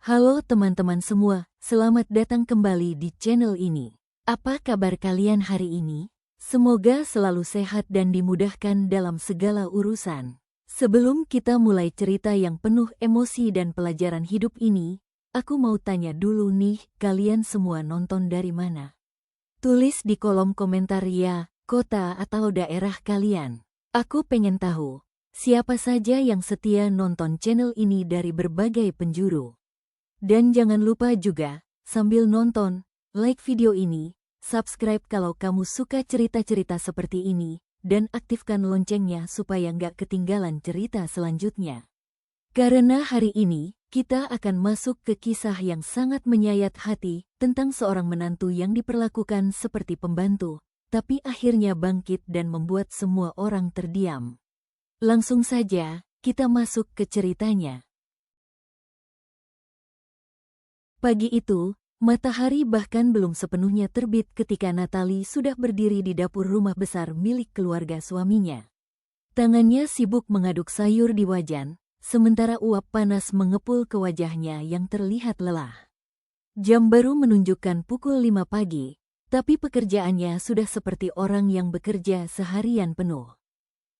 Halo teman-teman semua, selamat datang kembali di channel ini. Apa kabar kalian hari ini? Semoga selalu sehat dan dimudahkan dalam segala urusan. Sebelum kita mulai cerita yang penuh emosi dan pelajaran hidup ini, aku mau tanya dulu nih, kalian semua nonton dari mana? Tulis di kolom komentar ya, kota atau daerah kalian. Aku pengen tahu, siapa saja yang setia nonton channel ini dari berbagai penjuru. Dan jangan lupa juga, sambil nonton, like video ini, subscribe kalau kamu suka cerita-cerita seperti ini, dan aktifkan loncengnya supaya nggak ketinggalan cerita selanjutnya. Karena hari ini, kita akan masuk ke kisah yang sangat menyayat hati tentang seorang menantu yang diperlakukan seperti pembantu, tapi akhirnya bangkit dan membuat semua orang terdiam. Langsung saja, kita masuk ke ceritanya. Pagi itu, matahari bahkan belum sepenuhnya terbit ketika Natalie sudah berdiri di dapur rumah besar milik keluarga suaminya. Tangannya sibuk mengaduk sayur di wajan, sementara uap panas mengepul ke wajahnya yang terlihat lelah. Jam baru menunjukkan pukul 5 pagi, tapi pekerjaannya sudah seperti orang yang bekerja seharian penuh.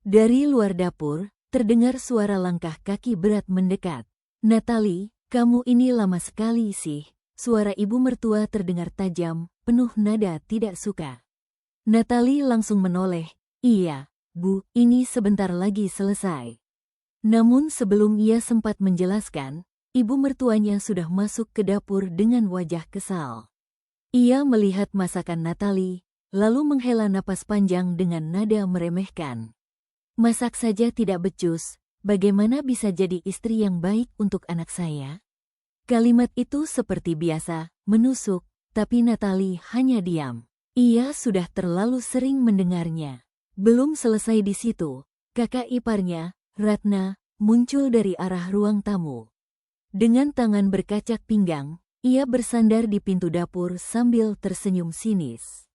Dari luar dapur, terdengar suara langkah kaki berat mendekat. "Natalie, kamu ini lama sekali sih," suara ibu mertua terdengar tajam, penuh nada tidak suka. Natalie langsung menoleh, "Iya, Bu, ini sebentar lagi selesai." Namun sebelum ia sempat menjelaskan, ibu mertuanya sudah masuk ke dapur dengan wajah kesal. Ia melihat masakan Natalie, lalu menghela napas panjang dengan nada meremehkan. "Masak saja tidak becus, bagaimana bisa jadi istri yang baik untuk anak saya?" Kalimat itu seperti biasa, menusuk, tapi Natalie hanya diam. Ia sudah terlalu sering mendengarnya. Belum selesai di situ, kakak iparnya, Ratna, muncul dari arah ruang tamu. Dengan tangan berkacak pinggang, ia bersandar di pintu dapur sambil tersenyum sinis.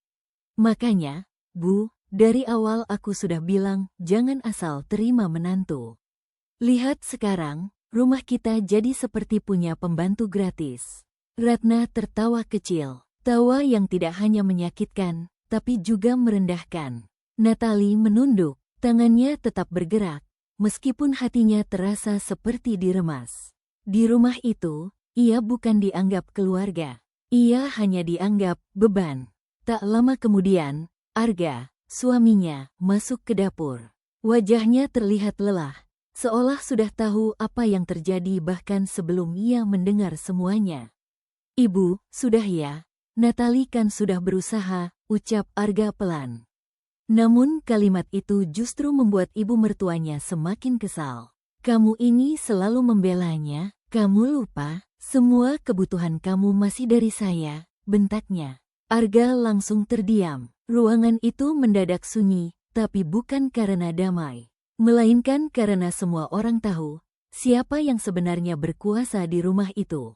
"Makanya, Bu, dari awal aku sudah bilang jangan asal terima menantu. Lihat sekarang, rumah kita jadi seperti punya pembantu gratis." Ratna tertawa kecil, tawa yang tidak hanya menyakitkan, tapi juga merendahkan. Natalie menunduk, tangannya tetap bergerak, meskipun hatinya terasa seperti diremas. Di rumah itu, ia bukan dianggap keluarga, ia hanya dianggap beban. Tak lama kemudian, Arga, suaminya, masuk ke dapur. Wajahnya terlihat lelah, seolah sudah tahu apa yang terjadi bahkan sebelum ia mendengar semuanya. "Ibu, sudah ya, Natalie kan sudah berusaha," ucap Arga pelan. Namun kalimat itu justru membuat ibu mertuanya semakin kesal. "Kamu ini selalu membelanya, kamu lupa, semua kebutuhan kamu masih dari saya," bentaknya. Arga langsung terdiam. Ruangan itu mendadak sunyi, tapi bukan karena damai, melainkan karena semua orang tahu siapa yang sebenarnya berkuasa di rumah itu.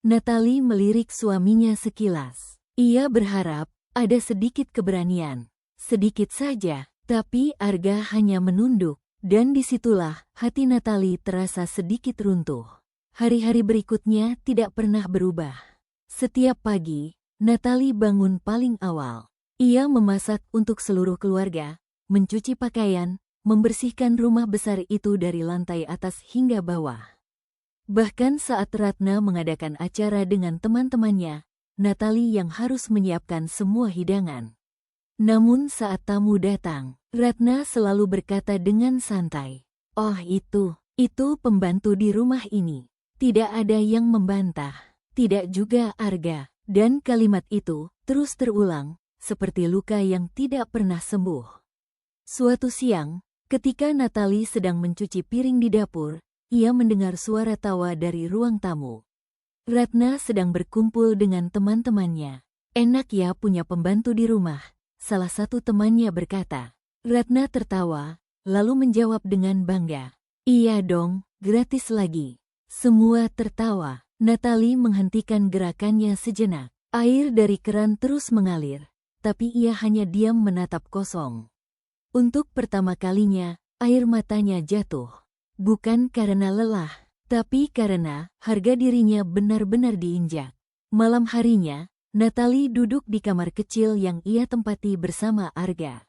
Natalie melirik suaminya sekilas. Ia berharap ada sedikit keberanian, sedikit saja, tapi Arga hanya menunduk, dan disitulah hati Natalie terasa sedikit runtuh. Hari-hari berikutnya tidak pernah berubah. Setiap pagi, Natalie bangun paling awal. Ia memasak untuk seluruh keluarga, mencuci pakaian, membersihkan rumah besar itu dari lantai atas hingga bawah. Bahkan saat Ratna mengadakan acara dengan teman-temannya, Natalie yang harus menyiapkan semua hidangan. Namun saat tamu datang, Ratna selalu berkata dengan santai, "Oh itu pembantu di rumah ini." Tidak ada yang membantah, tidak juga Arga, dan kalimat itu terus terulang, seperti luka yang tidak pernah sembuh. Suatu siang, ketika Natalie sedang mencuci piring di dapur, ia mendengar suara tawa dari ruang tamu. Ratna sedang berkumpul dengan teman-temannya. "Enak ya punya pembantu di rumah," salah satu temannya berkata. Ratna tertawa, lalu menjawab dengan bangga, "Iya dong, gratis lagi." Semua tertawa. Natalie menghentikan gerakannya sejenak. Air dari keran terus mengalir, tapi ia hanya diam menatap kosong. Untuk pertama kalinya, air matanya jatuh. Bukan karena lelah, Tapi karena harga dirinya benar-benar diinjak. Malam harinya, Natalie duduk di kamar kecil yang ia tempati bersama Arga.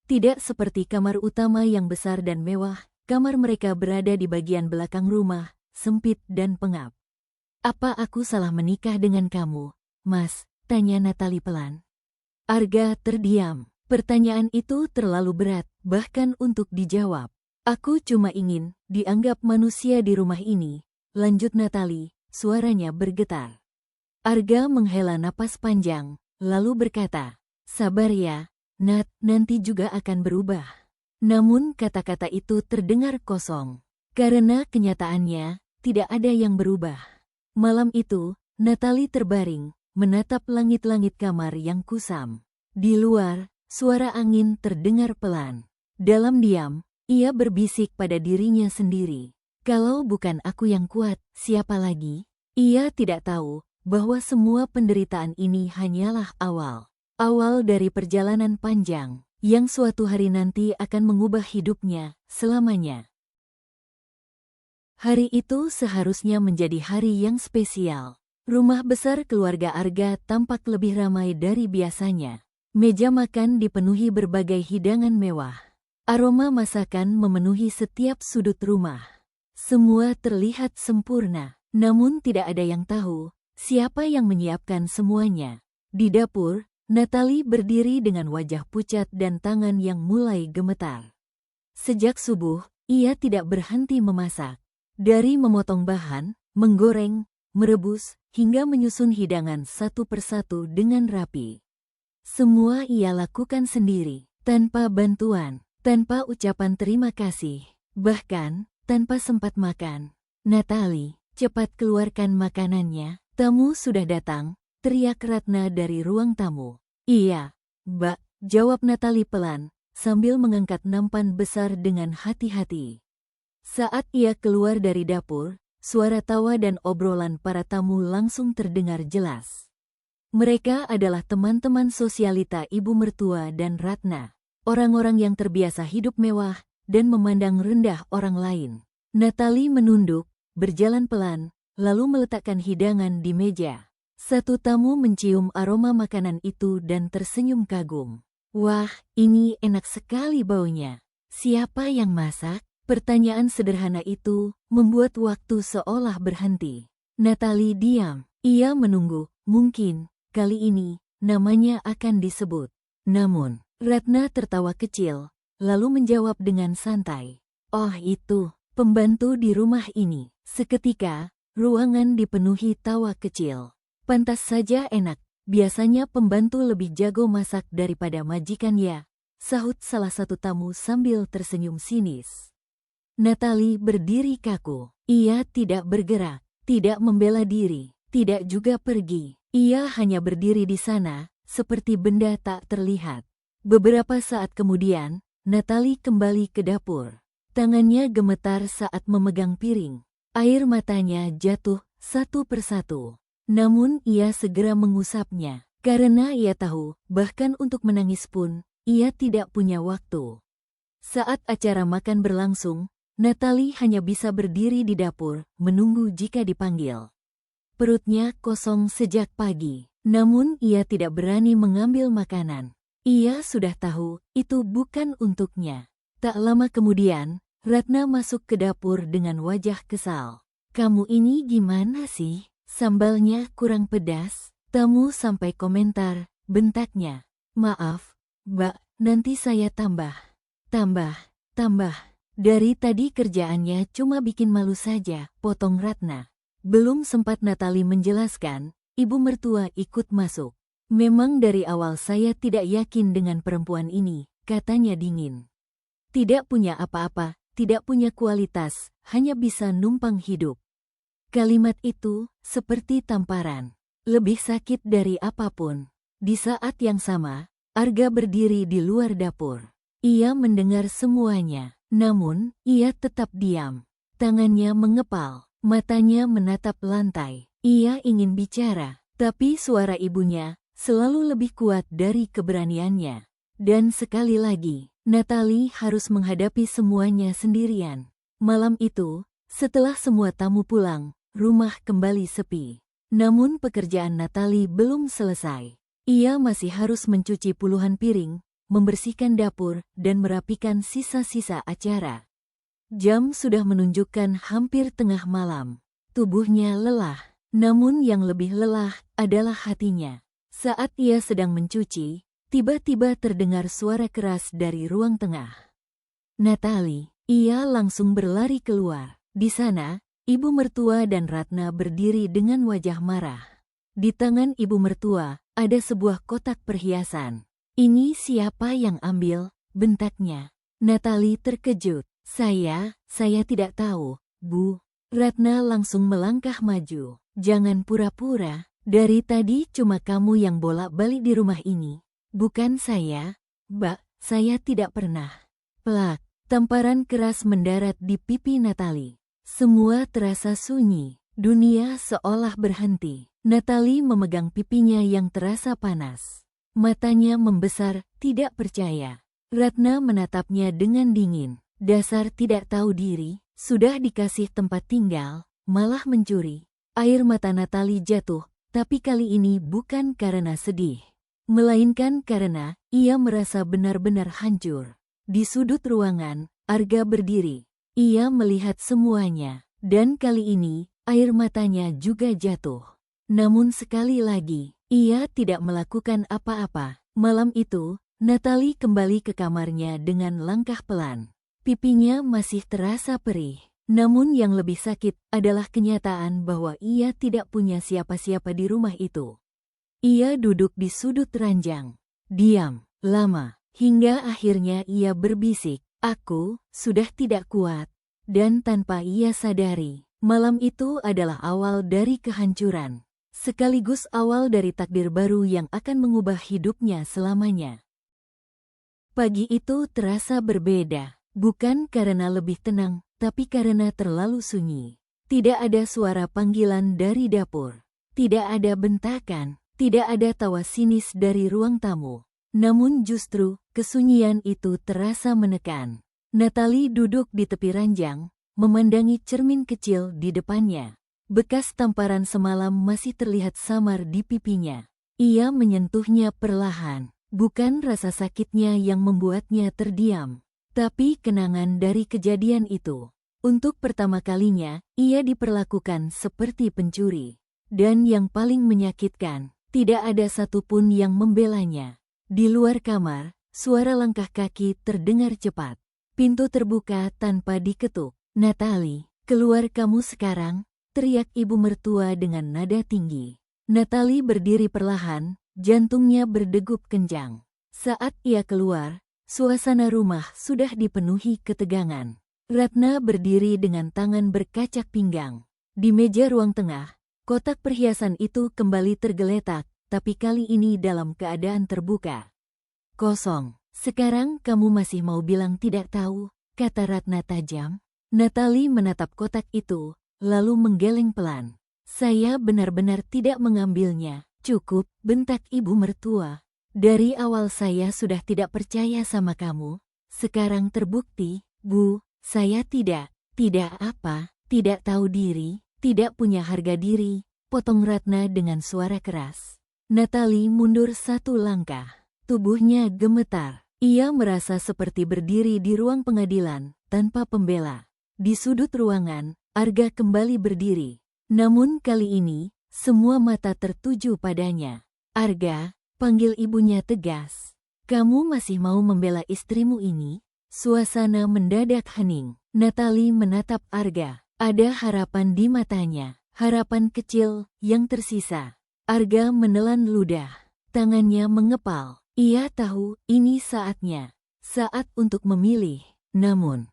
Tidak seperti kamar utama yang besar dan mewah, kamar mereka berada di bagian belakang rumah, sempit dan pengap. "Apa aku salah menikah dengan kamu, Mas?" tanya Natalie pelan. Arga terdiam. Pertanyaan itu terlalu berat, bahkan untuk dijawab. "Aku cuma ingin dianggap manusia di rumah ini," lanjut Natalie, suaranya bergetar. Arga menghela napas panjang, lalu berkata, "Sabar ya, Nat, nanti juga akan berubah." Namun kata-kata itu terdengar kosong. Karena kenyataannya, tidak ada yang berubah. Malam itu, Natalie terbaring, menatap langit-langit kamar yang kusam. Di luar, suara angin terdengar pelan. Dalam diam, ia berbisik pada dirinya sendiri. "Kalau bukan aku yang kuat, siapa lagi?" Ia tidak tahu bahwa semua penderitaan ini hanyalah awal dari perjalanan panjang, yang suatu hari nanti akan mengubah hidupnya selamanya. Hari itu seharusnya menjadi hari yang spesial. Rumah besar keluarga Arga tampak lebih ramai dari biasanya. Meja makan dipenuhi berbagai hidangan mewah. Aroma masakan memenuhi setiap sudut rumah. Semua terlihat sempurna, namun tidak ada yang tahu siapa yang menyiapkan semuanya. Di dapur, Natalie berdiri dengan wajah pucat dan tangan yang mulai gemetar. Sejak subuh, ia tidak berhenti memasak. Dari memotong bahan, menggoreng, merebus, hingga menyusun hidangan satu persatu dengan rapi. Semua ia lakukan sendiri, tanpa bantuan, tanpa ucapan terima kasih, bahkan tanpa sempat makan. "Natalie, cepat keluarkan makanannya. Tamu sudah datang," teriak Ratna dari ruang tamu. "Iya, Mbak," jawab Natalie pelan, sambil mengangkat nampan besar dengan hati-hati. Saat ia keluar dari dapur, suara tawa dan obrolan para tamu langsung terdengar jelas. Mereka adalah teman-teman sosialita ibu mertua dan Ratna. Orang-orang yang terbiasa hidup mewah dan memandang rendah orang lain. Natalie menunduk, berjalan pelan, lalu meletakkan hidangan di meja. Satu tamu mencium aroma makanan itu dan tersenyum kagum. "Wah, ini enak sekali baunya. Siapa yang masak?" Pertanyaan sederhana itu membuat waktu seolah berhenti. Natalie diam. Ia menunggu, mungkin kali ini namanya akan disebut. Namun, Ratna tertawa kecil, lalu menjawab dengan santai, "Oh itu, pembantu di rumah ini." Seketika, ruangan dipenuhi tawa kecil. "Pantas saja enak, biasanya pembantu lebih jago masak daripada majikan ya," sahut salah satu tamu sambil tersenyum sinis. Natalie berdiri kaku. Ia tidak bergerak, tidak membela diri, tidak juga pergi. Ia hanya berdiri di sana, seperti benda tak terlihat. Beberapa saat kemudian, Natalie kembali ke dapur. Tangannya gemetar saat memegang piring. Air matanya jatuh satu persatu. Namun ia segera mengusapnya, karena ia tahu, bahkan untuk menangis pun, ia tidak punya waktu. Saat acara makan berlangsung, Natalie hanya bisa berdiri di dapur, menunggu jika dipanggil. Perutnya kosong sejak pagi, namun ia tidak berani mengambil makanan. Ia sudah tahu, itu bukan untuknya. Tak lama kemudian, Ratna masuk ke dapur dengan wajah kesal. "Kamu ini gimana sih? Sambalnya kurang pedas?" Tamu sampai komentar, bentaknya. "Maaf, Mbak, nanti saya tambah." Tambah. "Dari tadi kerjaannya cuma bikin malu saja," potong Ratna. Belum sempat Natalie menjelaskan, ibu mertua ikut masuk. "Memang dari awal saya tidak yakin dengan perempuan ini," katanya dingin. "Tidak punya apa-apa, tidak punya kualitas, hanya bisa numpang hidup." Kalimat itu seperti tamparan, lebih sakit dari apapun. Di saat yang sama, Arga berdiri di luar dapur. Ia mendengar semuanya. Namun, ia tetap diam. Tangannya mengepal, matanya menatap lantai. Ia ingin bicara, tapi suara ibunya selalu lebih kuat dari keberaniannya. Dan sekali lagi, Natalie harus menghadapi semuanya sendirian. Malam itu, Setelah semua tamu pulang, rumah kembali sepi. Namun pekerjaan Natalie belum selesai. Ia masih harus mencuci puluhan piring, membersihkan dapur, dan merapikan sisa-sisa acara. Jam sudah menunjukkan hampir tengah malam. Tubuhnya lelah, namun yang lebih lelah adalah hatinya. Saat ia sedang mencuci, tiba-tiba terdengar suara keras dari ruang tengah. Natalie, ia langsung berlari keluar. Di sana, ibu mertua dan Ratna berdiri dengan wajah marah. Di tangan ibu mertua, ada sebuah kotak perhiasan. Ini siapa yang ambil? Bentaknya. Natalie terkejut. Saya tidak tahu, Bu. Ratna langsung melangkah maju. Jangan pura-pura, dari tadi cuma kamu yang bolak-balik di rumah ini. Bukan saya. Mbak, saya tidak pernah. Plak, tamparan keras mendarat di pipi Natalie. Semua terasa sunyi, dunia seolah berhenti. Natalie memegang pipinya yang terasa panas. Matanya membesar, tidak percaya. Ratna menatapnya dengan dingin. Dasar tidak tahu diri, sudah dikasih tempat tinggal, malah mencuri. Air mata Natalie jatuh, tapi kali ini bukan karena sedih. Melainkan karena ia merasa benar-benar hancur. Di sudut ruangan, Arga berdiri. Ia melihat semuanya, dan kali ini, air matanya juga jatuh. Namun sekali lagi, ia tidak melakukan apa-apa. Malam itu, Natalie kembali ke kamarnya dengan langkah pelan. Pipinya masih terasa perih. Namun yang lebih sakit adalah kenyataan bahwa ia tidak punya siapa-siapa di rumah itu. Ia duduk di sudut ranjang. Diam, lama, hingga akhirnya ia berbisik, "Aku sudah tidak kuat." Dan tanpa ia sadari, malam itu adalah awal dari kehancuran. Sekaligus awal dari takdir baru yang akan mengubah hidupnya selamanya. Pagi itu terasa berbeda. Bukan karena lebih tenang, tapi karena terlalu sunyi. Tidak ada suara panggilan dari dapur. Tidak ada bentakan, tidak ada tawa sinis dari ruang tamu. Namun justru, kesunyian itu terasa menekan. Natalie duduk di tepi ranjang, memandangi cermin kecil di depannya. Bekas tamparan semalam masih terlihat samar di pipinya. Ia menyentuhnya perlahan. Bukan rasa sakitnya yang membuatnya terdiam, tapi kenangan dari kejadian itu. Untuk pertama kalinya, ia diperlakukan seperti pencuri. Dan yang paling menyakitkan, tidak ada satupun yang membelanya. Di luar kamar, suara langkah kaki terdengar cepat. Pintu terbuka tanpa diketuk. "Natalie, keluar kamu sekarang," teriak ibu mertua dengan nada tinggi. Natalie berdiri perlahan, jantungnya berdegup kencang. Saat ia keluar, suasana rumah sudah dipenuhi ketegangan. Ratna berdiri dengan tangan berkacak pinggang. Di meja ruang tengah, kotak perhiasan itu kembali tergeletak, tapi kali ini dalam keadaan terbuka. "Kosong. Sekarang kamu masih mau bilang tidak tahu?" kata Ratna tajam. Natalie menatap kotak itu, lalu menggeleng pelan. "Saya benar-benar tidak mengambilnya." "Cukup," bentak ibu mertua. "Dari awal saya sudah tidak percaya sama kamu. Sekarang terbukti, Bu, saya tidak apa, tidak tahu diri, tidak punya harga diri," potong Ratna dengan suara keras. Natalie mundur satu langkah. Tubuhnya gemetar. Ia merasa seperti berdiri di ruang pengadilan, tanpa pembela. Di sudut ruangan, Arga kembali berdiri. Namun kali ini, semua mata tertuju padanya. "Arga," panggil ibunya tegas. "Kamu masih mau membela istrimu ini?" Suasana mendadak hening. Natalie menatap Arga. Ada harapan di matanya. Harapan kecil yang tersisa. Arga menelan ludah. Tangannya mengepal. Ia tahu ini saatnya. Saat untuk memilih. Namun,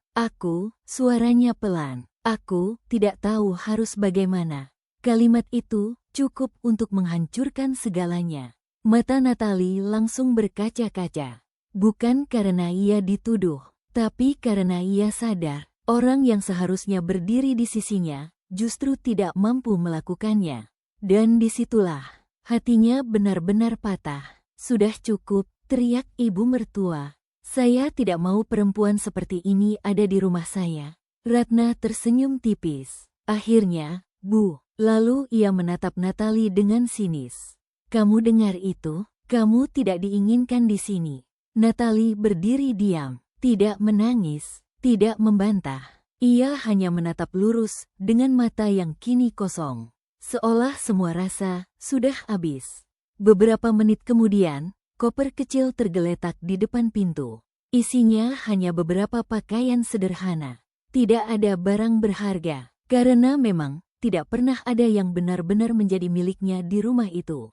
suaranya pelan. "Aku tidak tahu harus bagaimana." Kalimat itu cukup untuk menghancurkan segalanya. Mata Natalie langsung berkaca-kaca. Bukan karena ia dituduh, tapi karena ia sadar, orang yang seharusnya berdiri di sisinya, justru tidak mampu melakukannya. Dan disitulah, hatinya benar-benar patah. "Sudah cukup," teriak ibu mertua. "Saya tidak mau perempuan seperti ini ada di rumah saya." Ratna tersenyum tipis. Akhirnya, Bu. Lalu ia menatap Natali dengan sinis. Kamu dengar itu? Kamu tidak diinginkan di sini. Natali berdiri diam, tidak menangis, tidak membantah. Ia hanya menatap lurus dengan mata yang kini kosong. Seolah semua rasa sudah habis. Beberapa menit kemudian, koper kecil tergeletak di depan pintu. Isinya hanya beberapa pakaian sederhana. Tidak ada barang berharga, karena memang tidak pernah ada yang benar-benar menjadi miliknya di rumah itu.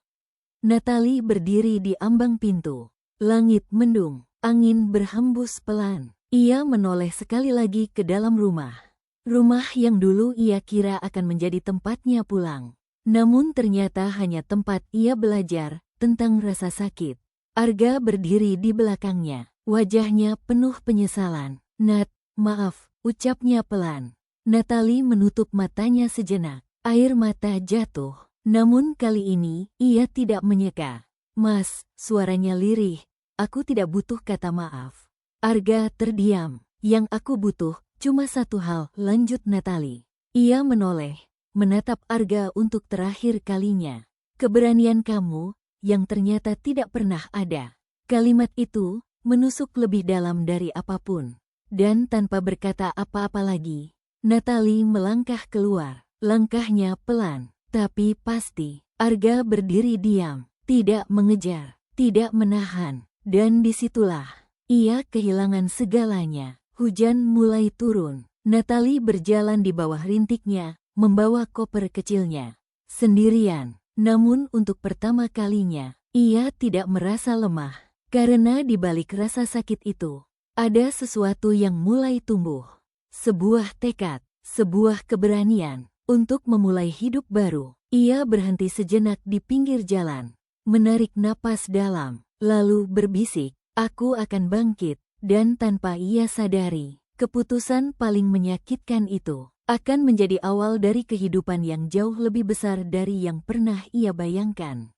Natali berdiri di ambang pintu. Langit mendung, angin berhembus pelan. Ia menoleh sekali lagi ke dalam rumah. Rumah yang dulu ia kira akan menjadi tempatnya pulang. Namun ternyata hanya tempat ia belajar tentang rasa sakit. Arga berdiri di belakangnya. Wajahnya penuh penyesalan. Nat, maaf, ucapnya pelan. Natali menutup matanya sejenak. Air mata jatuh. Namun kali ini, ia tidak menyeka. Mas, suaranya lirih. Aku tidak butuh kata maaf. Arga terdiam. Yang aku butuh, cuma satu hal, lanjut Natali. Ia menoleh, menatap Arga untuk terakhir kalinya. Keberanian kamu, yang ternyata tidak pernah ada. Kalimat itu, menusuk lebih dalam dari apapun. Dan tanpa berkata apa-apa lagi, Natali melangkah keluar. Langkahnya pelan, tapi pasti. Arga berdiri diam, tidak mengejar, tidak menahan. Dan disitulah, ia kehilangan segalanya. Hujan mulai turun. Natali berjalan di bawah rintiknya, membawa koper kecilnya. Sendirian, namun untuk pertama kalinya, ia tidak merasa lemah. Karena di balik rasa sakit itu, ada sesuatu yang mulai tumbuh. Sebuah tekad, sebuah keberanian untuk memulai hidup baru. Ia berhenti sejenak di pinggir jalan, menarik napas dalam, lalu berbisik, aku akan bangkit. Dan tanpa ia sadari, keputusan paling menyakitkan itu akan menjadi awal dari kehidupan yang jauh lebih besar dari yang pernah ia bayangkan.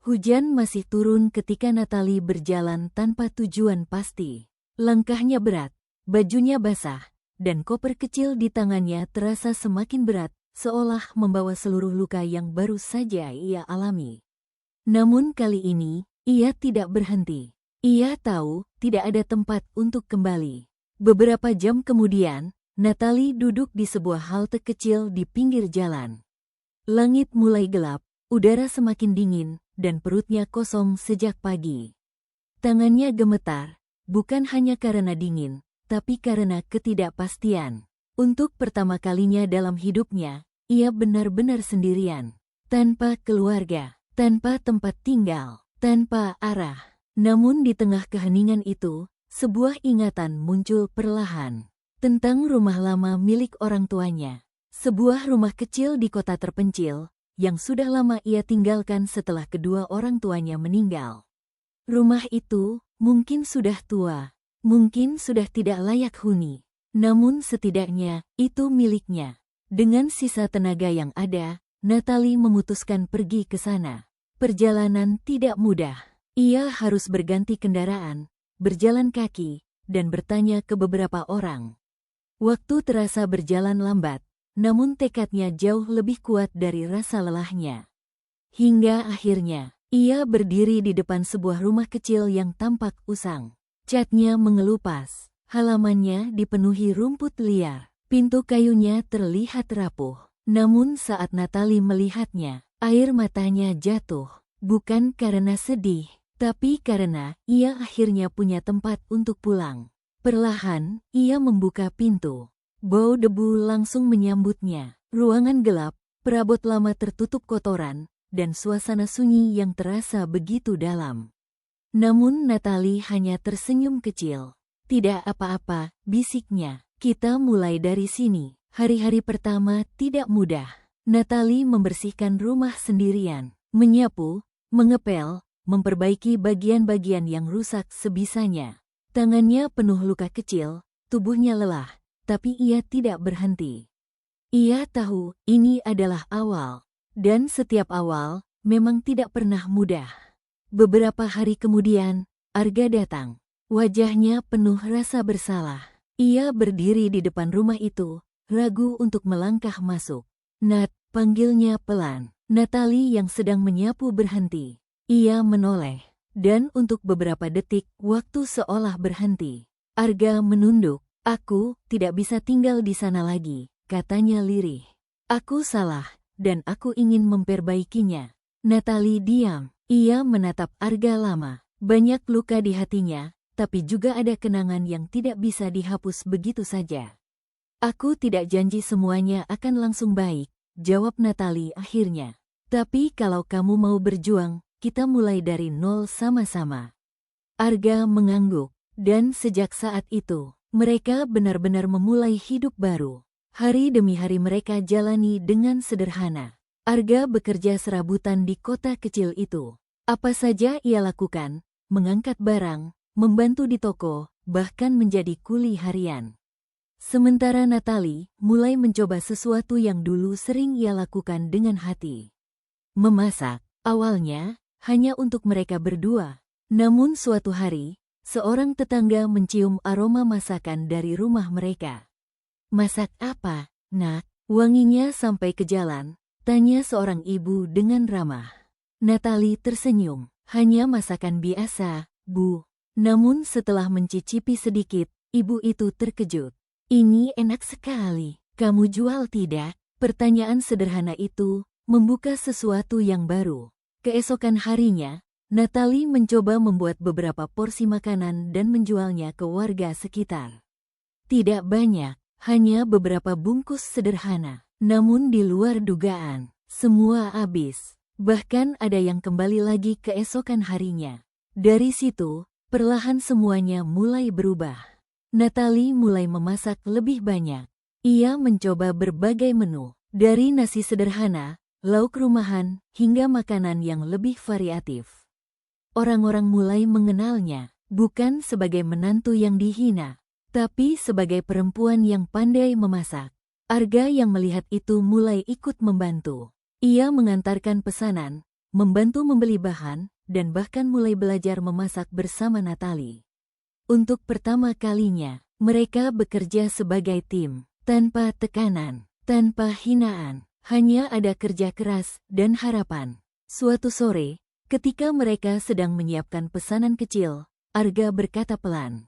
Hujan masih turun ketika Natali berjalan tanpa tujuan pasti. Langkahnya berat, bajunya basah, dan koper kecil di tangannya terasa semakin berat, seolah membawa seluruh luka yang baru saja ia alami. Namun kali ini, ia tidak berhenti. Ia tahu tidak ada tempat untuk kembali. Beberapa jam kemudian, Natali duduk di sebuah halte kecil di pinggir jalan. Langit mulai gelap, udara semakin dingin, dan perutnya kosong sejak pagi. Tangannya gemetar, bukan hanya karena dingin, tapi karena ketidakpastian. Untuk pertama kalinya dalam hidupnya, ia benar-benar sendirian. Tanpa keluarga, tanpa tempat tinggal, tanpa arah. Namun di tengah keheningan itu, sebuah ingatan muncul perlahan. Tentang rumah lama milik orang tuanya. Sebuah rumah kecil di kota terpencil, yang sudah lama ia tinggalkan setelah kedua orang tuanya meninggal. Rumah itu mungkin sudah tua, mungkin sudah tidak layak huni. Namun setidaknya, itu miliknya. Dengan sisa tenaga yang ada, Natali memutuskan pergi ke sana. Perjalanan tidak mudah. Ia harus berganti kendaraan, berjalan kaki, dan bertanya ke beberapa orang. Waktu terasa berjalan lambat, namun tekadnya jauh lebih kuat dari rasa lelahnya. Hingga akhirnya, ia berdiri di depan sebuah rumah kecil yang tampak usang. Catnya mengelupas, halamannya dipenuhi rumput liar, pintu kayunya terlihat rapuh. Namun saat Natali melihatnya, air matanya jatuh, bukan karena sedih, tapi karena ia akhirnya punya tempat untuk pulang. Perlahan, ia membuka pintu. Bau debu langsung menyambutnya. Ruangan gelap, perabot lama tertutup kotoran, dan suasana sunyi yang terasa begitu dalam. Namun Natali hanya tersenyum kecil. Tidak apa-apa, bisiknya. Kita mulai dari sini. Hari-hari pertama tidak mudah. Natali membersihkan rumah sendirian, menyapu, mengepel, memperbaiki bagian-bagian yang rusak sebisanya. Tangannya penuh luka kecil, tubuhnya lelah, tapi ia tidak berhenti. Ia tahu ini adalah awal, dan setiap awal memang tidak pernah mudah. Beberapa hari kemudian, Arga datang. Wajahnya penuh rasa bersalah. Ia berdiri di depan rumah itu, ragu untuk melangkah masuk. "Nat," panggilnya pelan. Natalie yang sedang menyapu berhenti. Ia menoleh, dan untuk beberapa detik waktu seolah berhenti. Arga menunduk. "Aku tidak bisa tinggal di sana lagi," katanya lirih. "Aku salah, dan aku ingin memperbaikinya." Natalie diam. Ia menatap Arga lama. Banyak luka di hatinya, tapi juga ada kenangan yang tidak bisa dihapus begitu saja. "Aku tidak janji semuanya akan langsung baik," jawab Natalie akhirnya. "Tapi kalau kamu mau berjuang, kita mulai dari nol sama-sama." Arga mengangguk, dan sejak saat itu, mereka benar-benar memulai hidup baru. Hari demi hari mereka jalani dengan sederhana. Arga bekerja serabutan di kota kecil itu. Apa saja ia lakukan, mengangkat barang, membantu di toko, bahkan menjadi kuli harian. Sementara Natalie mulai mencoba sesuatu yang dulu sering ia lakukan dengan hati. Memasak, awalnya, hanya untuk mereka berdua. Namun suatu hari, seorang tetangga mencium aroma masakan dari rumah mereka. "Masak apa, Nak?" "Wanginya sampai ke jalan," tanya seorang ibu dengan ramah. Natalie tersenyum. "Hanya masakan biasa, Bu." Namun setelah mencicipi sedikit, ibu itu terkejut. "Ini enak sekali. Kamu jual tidak?" Pertanyaan sederhana itu membuka sesuatu yang baru. Keesokan harinya, Natalie mencoba membuat beberapa porsi makanan dan menjualnya ke warga sekitar. Tidak banyak, hanya beberapa bungkus sederhana. Namun di luar dugaan, semua habis. Bahkan ada yang kembali lagi keesokan harinya. Dari situ, perlahan semuanya mulai berubah. Natalie mulai memasak lebih banyak. Ia mencoba berbagai menu, dari nasi sederhana, lauk rumahan, hingga makanan yang lebih variatif. Orang-orang mulai mengenalnya, bukan sebagai menantu yang dihina, tapi sebagai perempuan yang pandai memasak. Arga yang melihat itu mulai ikut membantu. Ia mengantarkan pesanan, membantu membeli bahan, dan bahkan mulai belajar memasak bersama Natalie. Untuk pertama kalinya, mereka bekerja sebagai tim, tanpa tekanan, tanpa hinaan, hanya ada kerja keras dan harapan. Suatu sore, ketika mereka sedang menyiapkan pesanan kecil, Arga berkata pelan,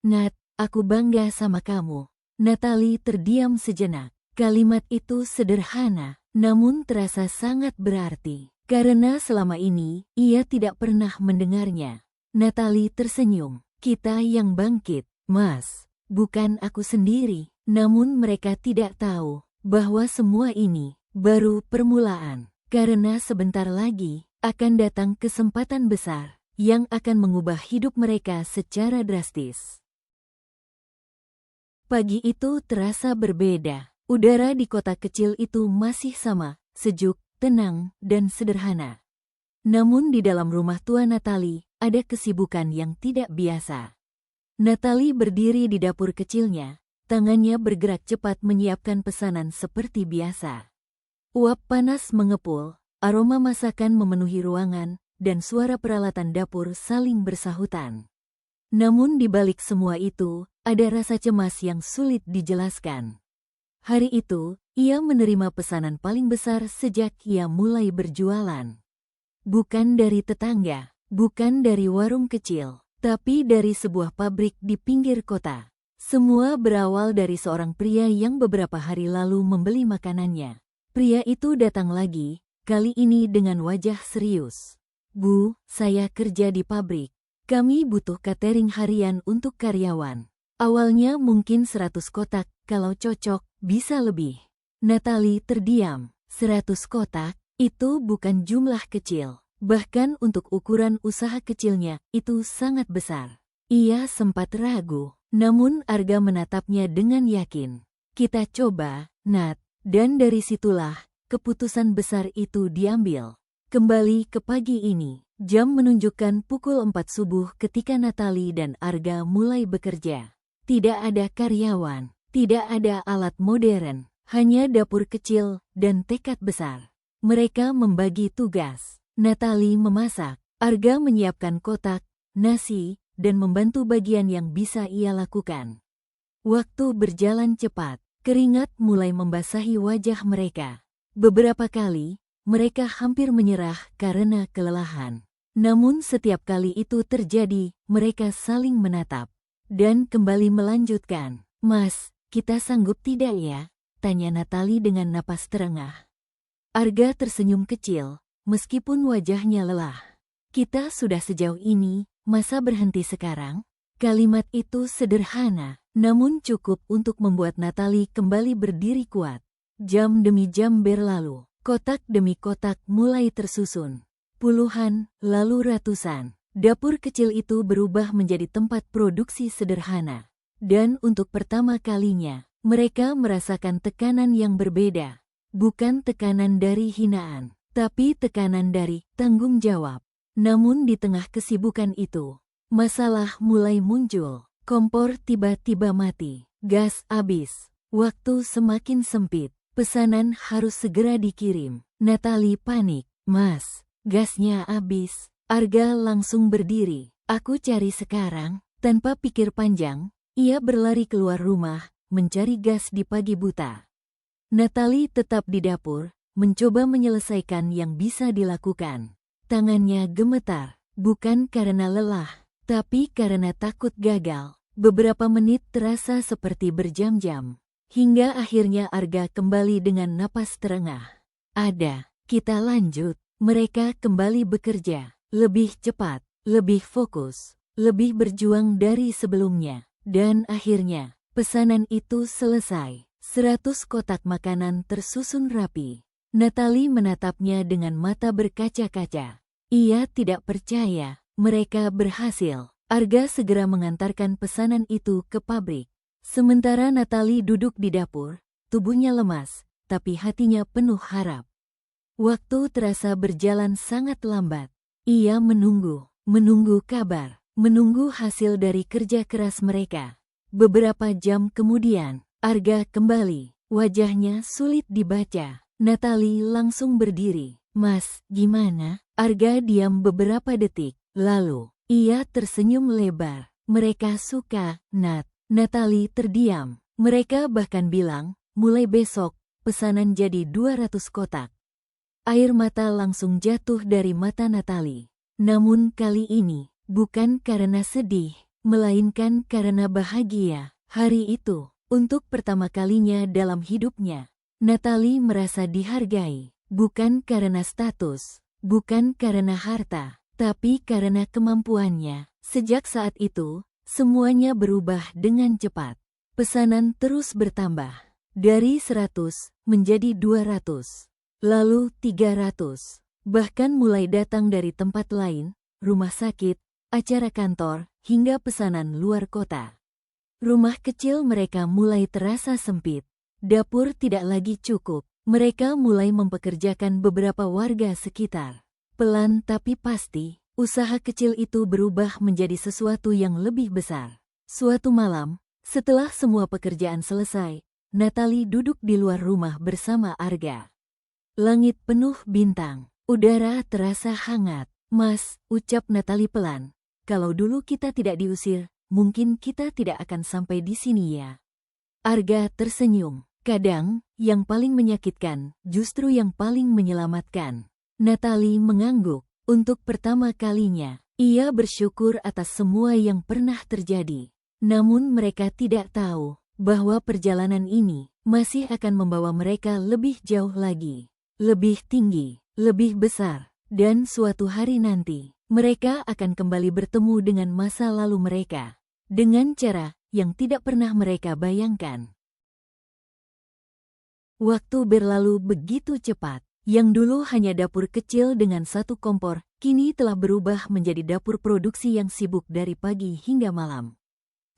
"Nat, aku bangga sama kamu." Natalie terdiam sejenak. Kalimat itu sederhana, namun terasa sangat berarti. Karena selama ini, ia tidak pernah mendengarnya. Natalie tersenyum. "Kita yang bangkit, Mas. Bukan aku sendiri." Namun mereka tidak tahu bahwa semua ini baru permulaan. Karena sebentar lagi, akan datang kesempatan besar yang akan mengubah hidup mereka secara drastis. Pagi itu terasa berbeda. Udara di kota kecil itu masih sama, sejuk, tenang, dan sederhana. Namun di dalam rumah tua Natalie, ada kesibukan yang tidak biasa. Natalie berdiri di dapur kecilnya, tangannya bergerak cepat menyiapkan pesanan seperti biasa. Uap panas mengepul, aroma masakan memenuhi ruangan, dan suara peralatan dapur saling bersahutan. Namun di balik semua itu, ada rasa cemas yang sulit dijelaskan. Hari itu, ia menerima pesanan paling besar sejak ia mulai berjualan. Bukan dari tetangga, bukan dari warung kecil, tapi dari sebuah pabrik di pinggir kota. Semua berawal dari seorang pria yang beberapa hari lalu membeli makanannya. Pria itu datang lagi, kali ini dengan wajah serius. "Bu, saya kerja di pabrik. Kami butuh catering harian untuk karyawan. Awalnya mungkin 100 kotak, kalau cocok, bisa lebih." Natalie terdiam. 100 kotak, itu bukan jumlah kecil. Bahkan untuk ukuran usaha kecilnya, itu sangat besar. Ia sempat ragu, namun Arga menatapnya dengan yakin. "Kita coba, Nat." Dan dari situlah, keputusan besar itu diambil. Kembali ke pagi ini. Jam menunjukkan pukul 4 subuh ketika Natalie dan Arga mulai bekerja. Tidak ada karyawan, tidak ada alat modern, hanya dapur kecil dan tekad besar. Mereka membagi tugas. Natalie memasak, Arga menyiapkan kotak, nasi, dan membantu bagian yang bisa ia lakukan. Waktu berjalan cepat, keringat mulai membasahi wajah mereka. Beberapa kali, mereka hampir menyerah karena kelelahan. Namun setiap kali itu terjadi, mereka saling menatap dan kembali melanjutkan. "Mas, kita sanggup tidak ya?" tanya Natalie dengan napas terengah. Arga tersenyum kecil, meskipun wajahnya lelah. "Kita sudah sejauh ini, masa berhenti sekarang?" Kalimat itu sederhana, namun cukup untuk membuat Natalie kembali berdiri kuat. Jam demi jam berlalu, kotak demi kotak mulai tersusun. Puluhan, lalu ratusan. Dapur kecil itu berubah menjadi tempat produksi sederhana. Dan untuk pertama kalinya, mereka merasakan tekanan yang berbeda. Bukan tekanan dari hinaan, tapi tekanan dari tanggung jawab. Namun di tengah kesibukan itu, masalah mulai muncul. Kompor tiba-tiba mati, gas habis, waktu semakin sempit, pesanan harus segera dikirim. Natalie panik, "Mas, gasnya habis." Arga langsung berdiri. "Aku cari sekarang." Tanpa pikir panjang, ia berlari keluar rumah, mencari gas di pagi buta. Natalie tetap di dapur, mencoba menyelesaikan yang bisa dilakukan. Tangannya gemetar, bukan karena lelah, tapi karena takut gagal. Beberapa menit terasa seperti berjam-jam, hingga akhirnya Arga kembali dengan napas terengah. "Ada, kita lanjut." Mereka kembali bekerja, lebih cepat, lebih fokus, lebih berjuang dari sebelumnya. Dan akhirnya, pesanan itu selesai. 100 kotak makanan tersusun rapi. Natalie menatapnya dengan mata berkaca-kaca. Ia tidak percaya, mereka berhasil. Arga segera mengantarkan pesanan itu ke pabrik. Sementara Natalie duduk di dapur, tubuhnya lemas, tapi hatinya penuh harap. Waktu terasa berjalan sangat lambat. Ia menunggu kabar, menunggu hasil dari kerja keras mereka. Beberapa jam kemudian, Arga kembali. Wajahnya sulit dibaca. Natalie langsung berdiri. "Mas, gimana?" Arga diam beberapa detik, lalu ia tersenyum lebar. "Mereka suka, Nat." Natalie terdiam. Mereka bahkan bilang, mulai besok, pesanan jadi 200 kotak. Air mata langsung jatuh dari mata Natalie. Namun kali ini, bukan karena sedih, melainkan karena bahagia. Hari itu, untuk pertama kalinya dalam hidupnya, Natalie merasa dihargai. Bukan karena status, bukan karena harta, tapi karena kemampuannya. Sejak saat itu, semuanya berubah dengan cepat. Pesanan terus bertambah. Dari 100 menjadi 200. Lalu 300. Bahkan mulai datang dari tempat lain, rumah sakit, acara kantor, hingga pesanan luar kota. Rumah kecil mereka mulai terasa sempit. Dapur tidak lagi cukup. Mereka mulai mempekerjakan beberapa warga sekitar. Pelan tapi pasti, usaha kecil itu berubah menjadi sesuatu yang lebih besar. Suatu malam, setelah semua pekerjaan selesai, Natalie duduk di luar rumah bersama Arga. Langit penuh bintang, udara terasa hangat. "Mas," ucap Natalie pelan, "kalau dulu kita tidak diusir, mungkin kita tidak akan sampai di sini ya." Arga tersenyum. Kadang, yang paling menyakitkan, justru yang paling menyelamatkan. Natalie mengangguk. Untuk pertama kalinya, ia bersyukur atas semua yang pernah terjadi. Namun mereka tidak tahu bahwa perjalanan ini masih akan membawa mereka lebih jauh lagi. Lebih tinggi, lebih besar, dan suatu hari nanti, mereka akan kembali bertemu dengan masa lalu mereka, dengan cara yang tidak pernah mereka bayangkan. Waktu berlalu begitu cepat. Yang dulu hanya dapur kecil dengan satu kompor, kini telah berubah menjadi dapur produksi yang sibuk dari pagi hingga malam.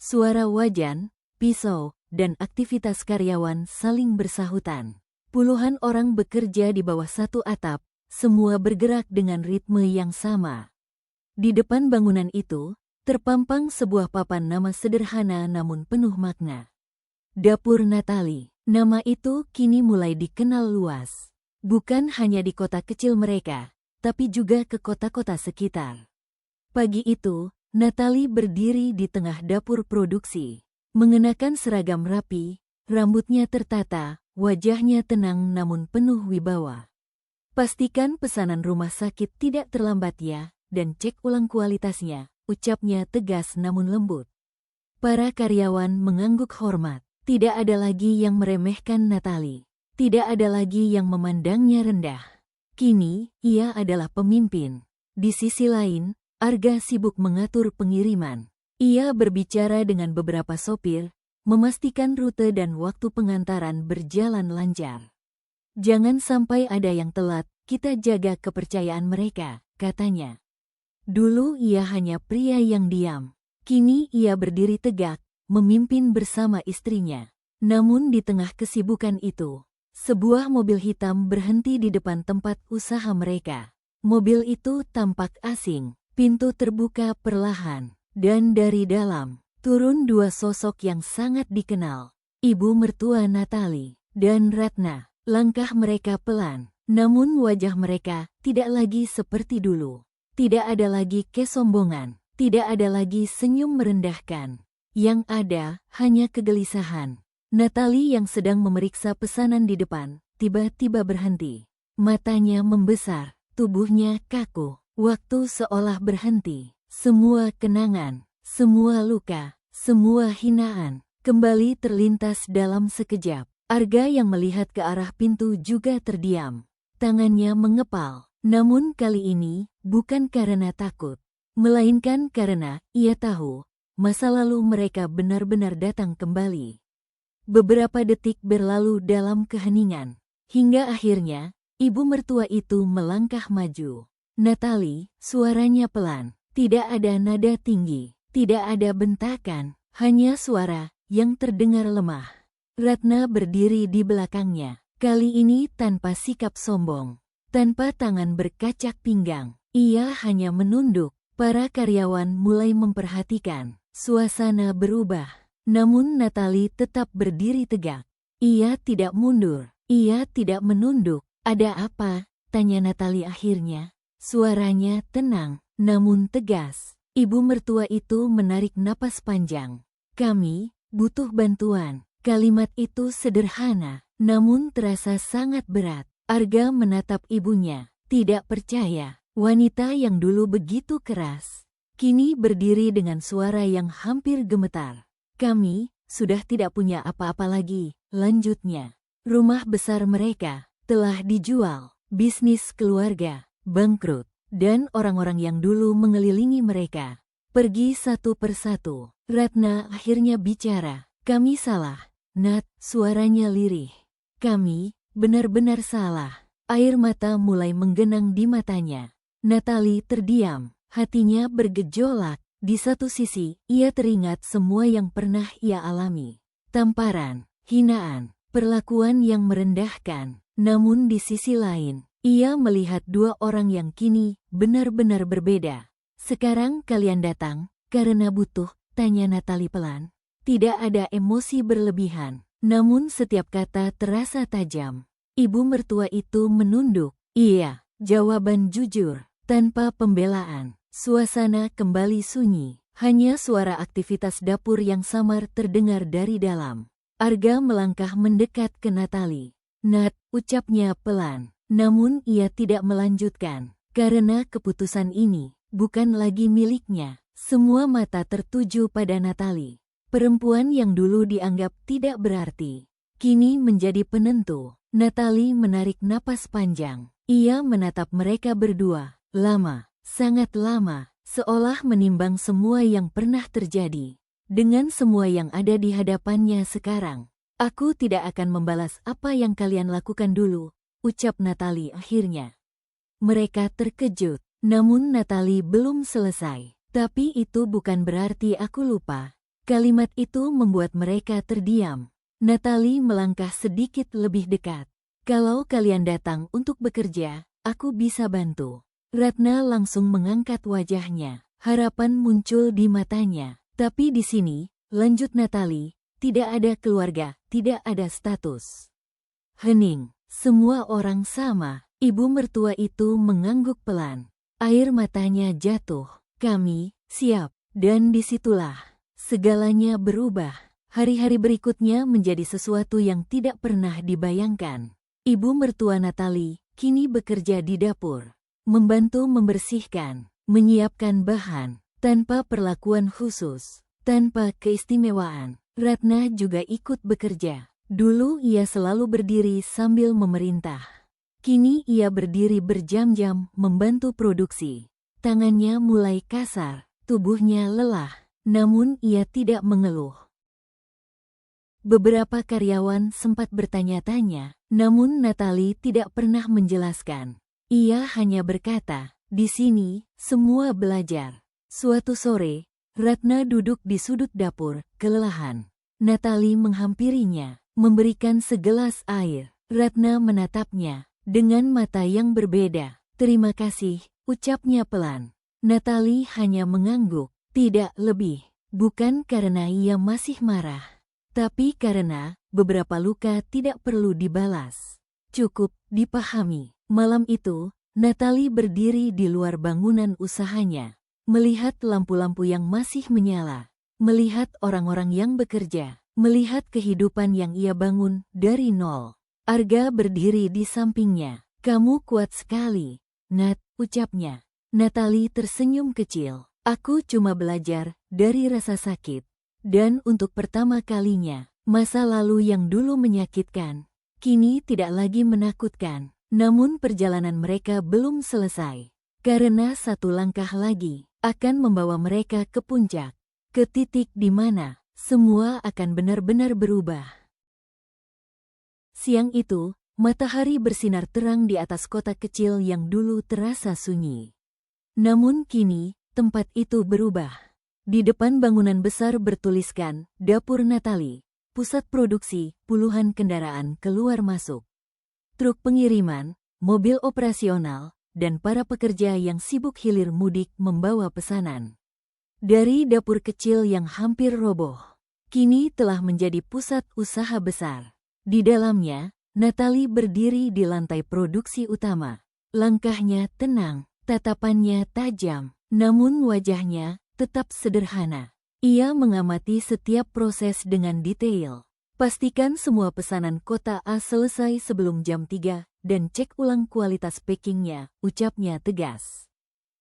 Suara wajan, pisau, dan aktivitas karyawan saling bersahutan. Puluhan orang bekerja di bawah satu atap, semua bergerak dengan ritme yang sama. Di depan bangunan itu, terpampang sebuah papan nama sederhana namun penuh makna. Dapur Natalie. Nama itu kini mulai dikenal luas. Bukan hanya di kota kecil mereka, tapi juga ke kota-kota sekitar. Pagi itu, Natalie berdiri di tengah dapur produksi. Mengenakan seragam rapi, rambutnya tertata, wajahnya tenang namun penuh wibawa. Pastikan pesanan rumah sakit tidak terlambat ya, dan cek ulang kualitasnya, ucapnya tegas namun lembut. Para karyawan mengangguk hormat. Tidak ada lagi yang meremehkan Natalie. Tidak ada lagi yang memandangnya rendah. Kini, ia adalah pemimpin. Di sisi lain, Arga sibuk mengatur pengiriman. Ia berbicara dengan beberapa sopir, memastikan rute dan waktu pengantaran berjalan lancar. Jangan sampai ada yang telat, kita jaga kepercayaan mereka, katanya. Dulu ia hanya pria yang diam. Kini ia berdiri tegak, memimpin bersama istrinya. Namun di tengah kesibukan itu, sebuah mobil hitam berhenti di depan tempat usaha mereka. Mobil itu tampak asing, pintu terbuka perlahan, dan dari dalam, turun dua sosok yang sangat dikenal. Ibu mertua Natalie dan Ratna. Langkah mereka pelan, namun wajah mereka tidak lagi seperti dulu. Tidak ada lagi kesombongan, tidak ada lagi senyum merendahkan. Yang ada, hanya kegelisahan. Natalie yang sedang memeriksa pesanan di depan, tiba-tiba berhenti. Matanya membesar, tubuhnya kaku. Waktu seolah berhenti. Semua kenangan, semua luka, semua hinaan, kembali terlintas dalam sekejap. Arga yang melihat ke arah pintu juga terdiam. Tangannya mengepal, namun kali ini bukan karena takut, melainkan karena ia tahu masa lalu mereka benar-benar datang kembali. Beberapa detik berlalu dalam keheningan, hingga akhirnya ibu mertua itu melangkah maju. Natalie, suaranya pelan, tidak ada nada tinggi, tidak ada bentakan, hanya suara yang terdengar lemah. Ratna berdiri di belakangnya, kali ini tanpa sikap sombong, tanpa tangan berkacak pinggang. Ia hanya menunduk. Para karyawan mulai memperhatikan. Suasana berubah, namun Natalie tetap berdiri tegak. Ia tidak mundur, ia tidak menunduk. Ada apa? Tanya Natalie akhirnya. Suaranya tenang, namun tegas. Ibu mertua itu menarik napas panjang. Kami butuh bantuan. Kalimat itu sederhana, namun terasa sangat berat. Arga menatap ibunya, tidak percaya. Wanita yang dulu begitu keras, kini berdiri dengan suara yang hampir gemetar. Kami sudah tidak punya apa-apa lagi, lanjutnya. Rumah besar mereka telah dijual, bisnis keluarga bangkrut, dan orang-orang yang dulu mengelilingi mereka pergi satu persatu. Ratna akhirnya bicara. Kami salah, Nat, suaranya lirih. Kami benar-benar salah. Air mata mulai menggenang di matanya. Natalie terdiam, hatinya bergejolak. Di satu sisi, ia teringat semua yang pernah ia alami. Tamparan, hinaan, perlakuan yang merendahkan. Namun di sisi lain, ia melihat dua orang yang kini benar-benar berbeda. Sekarang kalian datang karena butuh, tanya Natalie pelan. Tidak ada emosi berlebihan, namun setiap kata terasa tajam. Ibu mertua itu menunduk. Iya, jawaban jujur, tanpa pembelaan. Suasana kembali sunyi, hanya suara aktivitas dapur yang samar terdengar dari dalam. Arga melangkah mendekat ke Natalie. Nat, ucapnya pelan, namun ia tidak melanjutkan. Karena keputusan ini bukan lagi miliknya. Semua mata tertuju pada Natalie. Perempuan yang dulu dianggap tidak berarti, kini menjadi penentu. Natalie menarik napas panjang. Ia menatap mereka berdua, lama, sangat lama, seolah menimbang semua yang pernah terjadi. Dengan semua yang ada di hadapannya sekarang, aku tidak akan membalas apa yang kalian lakukan dulu, ucap Natalie akhirnya. Mereka terkejut, namun Natalie belum selesai. Tapi itu bukan berarti aku lupa. Kalimat itu membuat mereka terdiam. Natalie melangkah sedikit lebih dekat. Kalau kalian datang untuk bekerja, aku bisa bantu. Ratna langsung mengangkat wajahnya. Harapan muncul di matanya. Tapi di sini, lanjut Natalie, tidak ada keluarga, tidak ada status. Hening, semua orang sama. Ibu mertua itu mengangguk pelan. Air matanya jatuh. Kami siap, dan disitulah segalanya berubah. Hari-hari berikutnya menjadi sesuatu yang tidak pernah dibayangkan. Ibu mertua Natalie kini bekerja di dapur, membantu membersihkan, menyiapkan bahan, tanpa perlakuan khusus, tanpa keistimewaan. Ratna juga ikut bekerja. Dulu ia selalu berdiri sambil memerintah. Kini ia berdiri berjam-jam membantu produksi. Tangannya mulai kasar, tubuhnya lelah, namun ia tidak mengeluh. Beberapa karyawan sempat bertanya-tanya, namun Natalie tidak pernah menjelaskan. Ia hanya berkata, "Di sini, semua belajar." Suatu sore, Ratna duduk di sudut dapur, kelelahan. Natalie menghampirinya, memberikan segelas air. Ratna menatapnya dengan mata yang berbeda. "Terima kasih," ucapnya pelan. Natalie hanya mengangguk, tidak lebih. Bukan karena ia masih marah, tapi karena beberapa luka tidak perlu dibalas. Cukup dipahami. Malam itu, Natalie berdiri di luar bangunan usahanya, melihat lampu-lampu yang masih menyala, melihat orang-orang yang bekerja, melihat kehidupan yang ia bangun dari nol. Arga berdiri di sampingnya. "Kamu kuat sekali, Nat," ucapnya. Natalie tersenyum kecil. "Aku cuma belajar dari rasa sakit. Dan untuk pertama kalinya, masa lalu yang dulu menyakitkan, kini tidak lagi menakutkan." Namun perjalanan mereka belum selesai. Karena satu langkah lagi akan membawa mereka ke puncak, ke titik di mana semua akan benar-benar berubah. Siang itu, matahari bersinar terang di atas kota kecil yang dulu terasa sunyi. Namun kini, tempat itu berubah. Di depan bangunan besar bertuliskan, "Dapur Natalie, pusat produksi, puluhan kendaraan keluar masuk. Truk pengiriman, mobil operasional, dan para pekerja yang sibuk hilir mudik membawa pesanan." Dari dapur kecil yang hampir roboh, kini telah menjadi pusat usaha besar. Di dalamnya, Natalie berdiri di lantai produksi utama. Langkahnya tenang, tatapannya tajam, namun wajahnya tetap sederhana. Ia mengamati setiap proses dengan detail. "Pastikan semua pesanan kota A selesai sebelum jam 3 dan cek ulang kualitas packingnya," ucapnya tegas.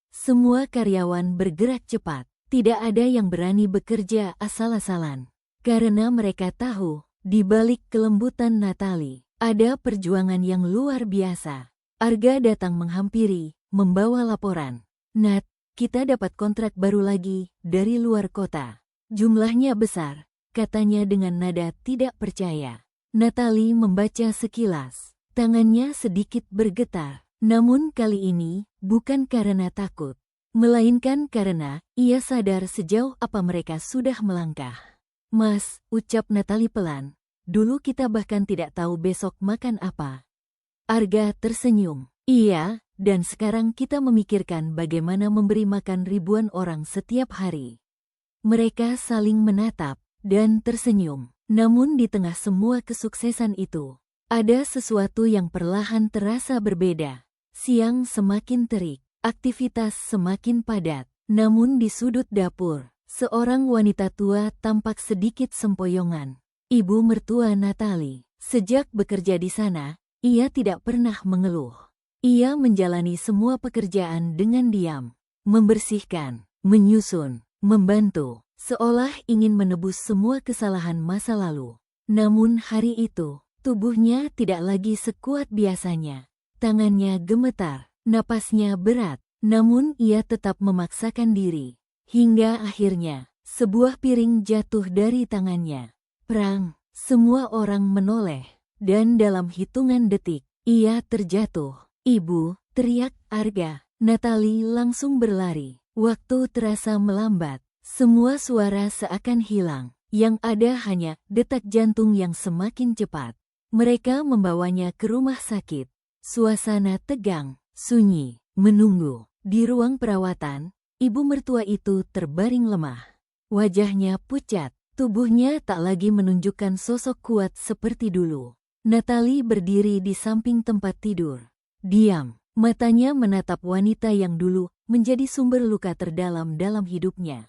Semua karyawan bergerak cepat. Tidak ada yang berani bekerja asal-asalan. Karena mereka tahu, di balik kelembutan Natalie, ada perjuangan yang luar biasa. Arga datang menghampiri, membawa laporan. "Nat, kita dapat kontrak baru lagi dari luar kota. Jumlahnya besar," katanya dengan nada tidak percaya. Natalie membaca sekilas. Tangannya sedikit bergetar. Namun kali ini, bukan karena takut, melainkan karena ia sadar sejauh apa mereka sudah melangkah. "Mas," ucap Natalie pelan, "dulu kita bahkan tidak tahu besok makan apa." Arga tersenyum. "Iya, dan sekarang kita memikirkan bagaimana memberi makan ribuan orang setiap hari." Mereka saling menatap dan tersenyum. Namun di tengah semua kesuksesan itu, ada sesuatu yang perlahan terasa berbeda. Siang semakin terik, aktivitas semakin padat. Namun di sudut dapur, seorang wanita tua tampak sedikit sempoyongan. Ibu mertua Natalie. Sejak bekerja di sana, ia tidak pernah mengeluh. Ia menjalani semua pekerjaan dengan diam, membersihkan, menyusun, membantu, seolah ingin menebus semua kesalahan masa lalu. Namun hari itu, tubuhnya tidak lagi sekuat biasanya. Tangannya gemetar, napasnya berat, namun ia tetap memaksakan diri. Hingga akhirnya, sebuah piring jatuh dari tangannya. Prang, semua orang menoleh, dan dalam hitungan detik, ia terjatuh. "Ibu," teriak Arga. Natalie langsung berlari. Waktu terasa melambat, semua suara seakan hilang. Yang ada hanya detak jantung yang semakin cepat. Mereka membawanya ke rumah sakit. Suasana tegang, sunyi, menunggu. Di ruang perawatan, ibu mertua itu terbaring lemah. Wajahnya pucat, tubuhnya tak lagi menunjukkan sosok kuat seperti dulu. Natalie berdiri di samping tempat tidur. Diam, matanya menatap wanita yang dulu menjadi sumber luka terdalam dalam hidupnya.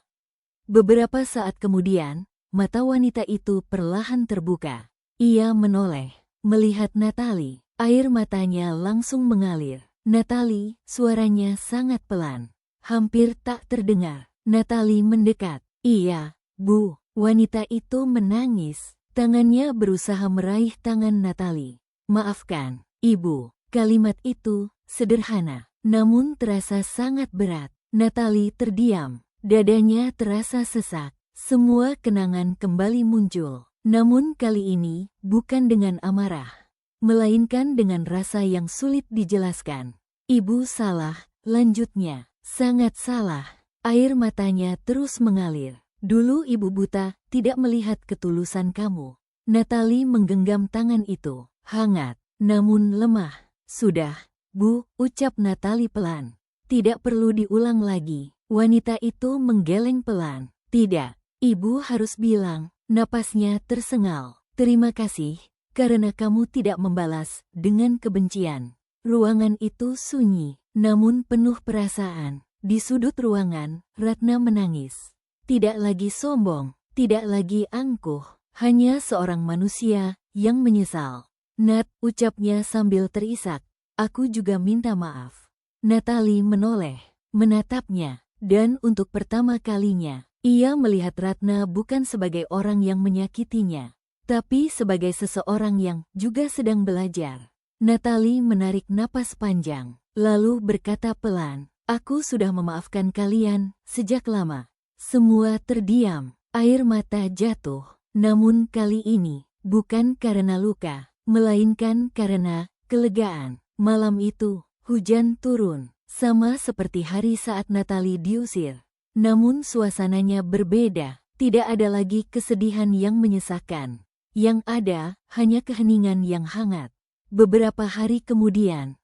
Beberapa saat kemudian, mata wanita itu perlahan terbuka. Ia menoleh, melihat Natalie. Air matanya langsung mengalir. Natalie, suaranya sangat pelan. Hampir tak terdengar. Natalie mendekat. Iya, Bu. Wanita itu menangis. Tangannya berusaha meraih tangan Natalie. Maafkan, Ibu. Kalimat itu sederhana, namun terasa sangat berat. Natalie terdiam. Dadanya terasa sesak. Semua kenangan kembali muncul. Namun kali ini bukan dengan amarah, melainkan dengan rasa yang sulit dijelaskan. Ibu salah, lanjutnya. Sangat salah. Air matanya terus mengalir. Dulu ibu buta, tidak melihat ketulusan kamu. Natalie menggenggam tangan itu. Hangat, namun lemah. Sudah, Bu, ucap Natalie pelan. Tidak perlu diulang lagi. Wanita itu menggeleng pelan. Tidak, Ibu harus bilang. Napasnya tersengal. Terima kasih, karena kamu tidak membalas dengan kebencian. Ruangan itu sunyi, namun penuh perasaan. Di sudut ruangan, Ratna menangis. Tidak lagi sombong, tidak lagi angkuh, hanya seorang manusia yang menyesal. Nat, ucapnya sambil terisak, aku juga minta maaf. Natalie menoleh, menatapnya, dan untuk pertama kalinya, ia melihat Ratna bukan sebagai orang yang menyakitinya, tapi sebagai seseorang yang juga sedang belajar. Natalie menarik napas panjang, lalu berkata pelan, aku sudah memaafkan kalian sejak lama. Semua terdiam, air mata jatuh, namun kali ini bukan karena luka, melainkan karena kelegaan. Malam itu, hujan turun, sama seperti hari saat Natalie diusir. Namun suasananya berbeda, tidak ada lagi kesedihan yang menyesakkan. Yang ada, hanya keheningan yang hangat. Beberapa hari kemudian,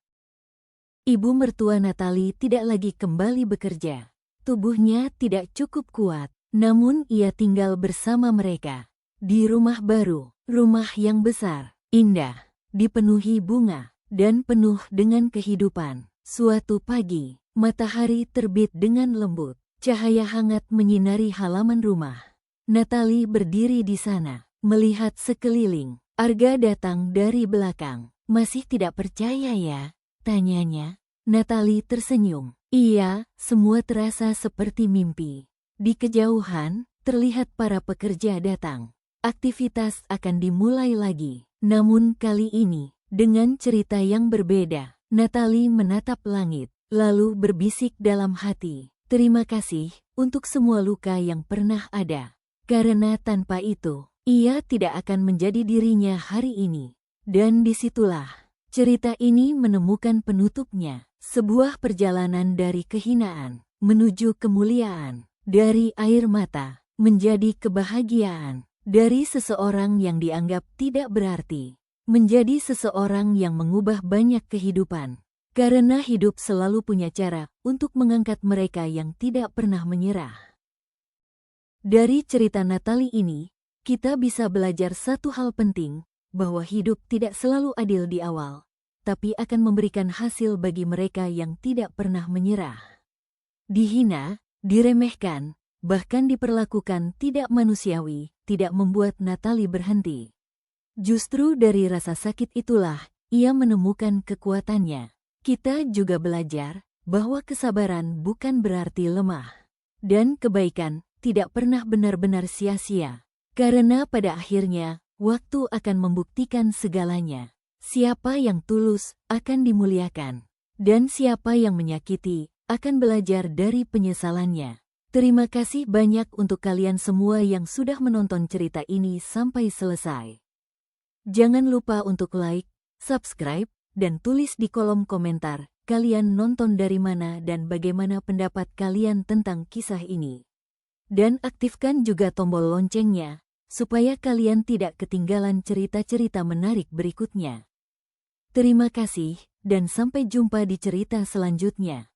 ibu mertua Natalie tidak lagi kembali bekerja. Tubuhnya tidak cukup kuat, namun ia tinggal bersama mereka. Di rumah baru, rumah yang besar, indah, dipenuhi bunga, dan penuh dengan kehidupan. Suatu pagi, matahari terbit dengan lembut. Cahaya hangat menyinari halaman rumah. Natalie berdiri di sana, melihat sekeliling. Arga datang dari belakang. Masih tidak percaya ya? Tanyanya. Natalie tersenyum. Iya, semua terasa seperti mimpi. Di kejauhan, terlihat para pekerja datang. Aktivitas akan dimulai lagi. Namun kali ini, dengan cerita yang berbeda. Natalie menatap langit, lalu berbisik dalam hati. Terima kasih untuk semua luka yang pernah ada. Karena tanpa itu, ia tidak akan menjadi dirinya hari ini. Dan disitulah, cerita ini menemukan penutupnya. Sebuah perjalanan dari kehinaan, menuju kemuliaan. Dari air mata, menjadi kebahagiaan. Dari seseorang yang dianggap tidak berarti, menjadi seseorang yang mengubah banyak kehidupan. Karena hidup selalu punya cara untuk mengangkat mereka yang tidak pernah menyerah. Dari cerita Natalie ini, kita bisa belajar satu hal penting, bahwa hidup tidak selalu adil di awal, tapi akan memberikan hasil bagi mereka yang tidak pernah menyerah. Dihina, diremehkan, bahkan diperlakukan tidak manusiawi, tidak membuat Natalie berhenti. Justru dari rasa sakit itulah, ia menemukan kekuatannya. Kita juga belajar bahwa kesabaran bukan berarti lemah, dan kebaikan tidak pernah benar-benar sia-sia, karena pada akhirnya waktu akan membuktikan segalanya. Siapa yang tulus akan dimuliakan, dan siapa yang menyakiti akan belajar dari penyesalannya. Terima kasih banyak untuk kalian semua yang sudah menonton cerita ini sampai selesai. Jangan lupa untuk like, subscribe, dan tulis di kolom komentar, kalian nonton dari mana dan bagaimana pendapat kalian tentang kisah ini. Dan aktifkan juga tombol loncengnya, supaya kalian tidak ketinggalan cerita-cerita menarik berikutnya. Terima kasih, dan sampai jumpa di cerita selanjutnya.